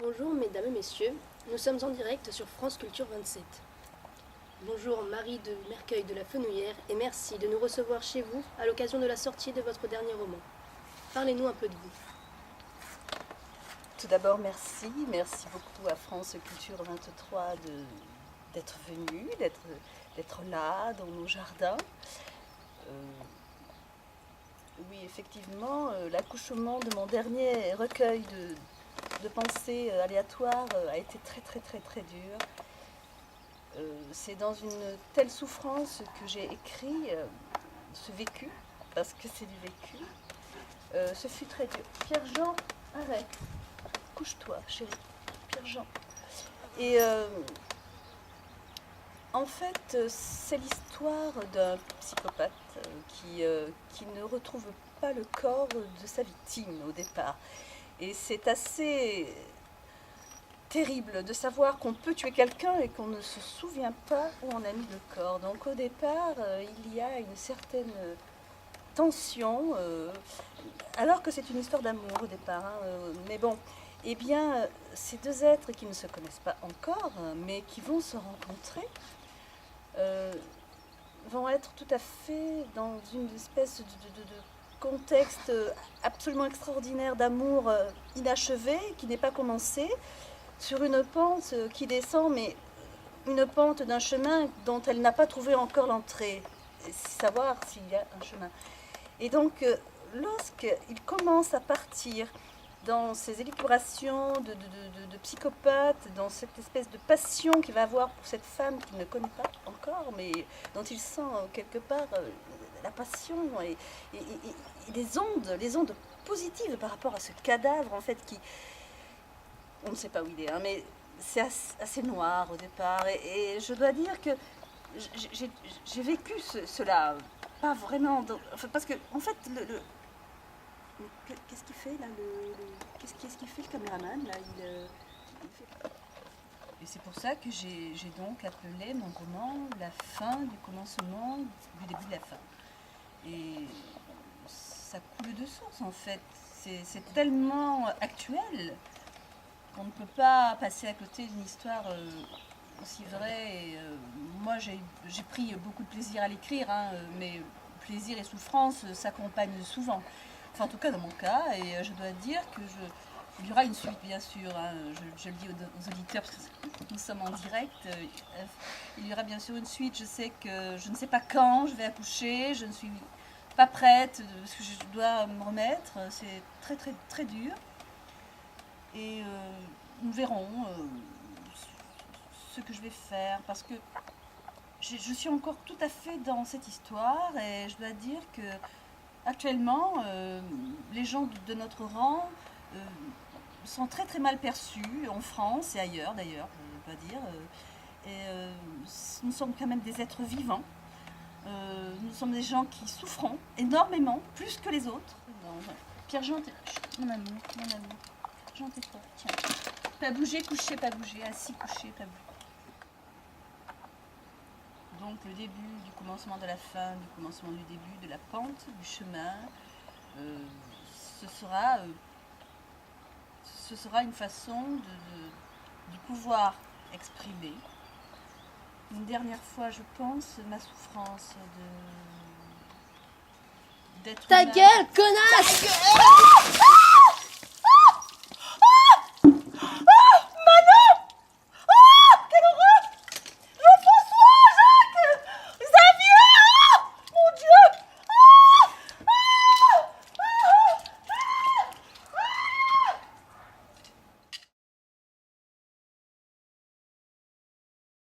Bonjour mesdames et messieurs, nous sommes en direct sur France Culture 27. Bonjour Marie de Mercueil de la Fenouillère et merci de nous recevoir chez vous à l'occasion de la sortie de votre dernier roman. Parlez-nous un peu de vous. Tout d'abord, merci beaucoup à France Culture 23 d'être venu, d'être là dans nos jardins. Oui, effectivement, l'accouchement de mon dernier recueil de pensées aléatoires a été très dur. C'est dans une telle souffrance que j'ai écrit ce vécu, parce que c'est du vécu. Ce fut très dur. Pierre-Jean, arrête. Couche-toi, chérie. Pierre-Jean. Et en fait, c'est l'histoire d'un psychopathe qui ne retrouve pas le corps de sa victime au départ. Et c'est assez terrible de savoir qu'on peut tuer quelqu'un et qu'on ne se souvient pas où on a mis le corps. Donc au départ, il y a une certaine tension, alors que c'est une histoire d'amour au départ. Mais bon, eh bien, ces deux êtres qui ne se connaissent pas encore, mais qui vont se rencontrer, vont être tout à fait dans une espèce de contexte absolument extraordinaire d'amour inachevé, qui n'est pas commencé, sur une pente qui descend, mais une pente d'un chemin dont elle n'a pas trouvé encore l'entrée, savoir s'il y a un chemin. Et donc, lorsqu'il commence à partir dans ces élucubrations de psychopathe, dans cette espèce de passion qu'il va avoir pour cette femme qu'il ne connaît pas encore, mais dont il sent quelque part la passion et les ondes positives par rapport à ce cadavre, en fait, qui... On ne sait pas où il est, hein, mais c'est assez noir au départ. Et je dois dire que j'ai vécu cela, pas vraiment... parce que, en fait, qu'est-ce qu'il fait là Qu'est-ce qu'il fait le caméraman là il fait... Et c'est pour ça que j'ai donc appelé mon roman La fin du commencement, du début de la fin. Et ça coule de source en fait. C'est tellement actuel qu'on ne peut pas passer à côté d'une histoire aussi vraie. Et, moi j'ai pris beaucoup de plaisir à l'écrire, hein, mais plaisir et souffrance s'accompagnent souvent. Enfin, en tout cas dans mon cas, et je dois dire que il y aura une suite bien sûr, hein, je le dis aux auditeurs parce que nous sommes en direct, il y aura bien sûr une suite. Je sais que je ne sais pas quand je vais accoucher, je ne suis pas prête parce que je dois me remettre, c'est très dur. Et nous verrons ce que je vais faire parce que je suis encore tout à fait dans cette histoire et je dois dire que actuellement, les gens de notre rang sont très mal perçus en France et ailleurs d'ailleurs, je dois dire. Nous sommes quand même des êtres vivants. Nous sommes des gens qui souffrons énormément, plus que les autres. Pierre-Jean, mon amour. Jean, tais-toi, tiens. Pas bouger, coucher, pas bouger. Assis, coucher, pas bouger. Donc le début du commencement de la fin, du commencement du début, de la pente, du chemin, ce sera une façon de pouvoir exprimer une dernière fois, je pense, ma souffrance d'être... Ta gueule, connasse!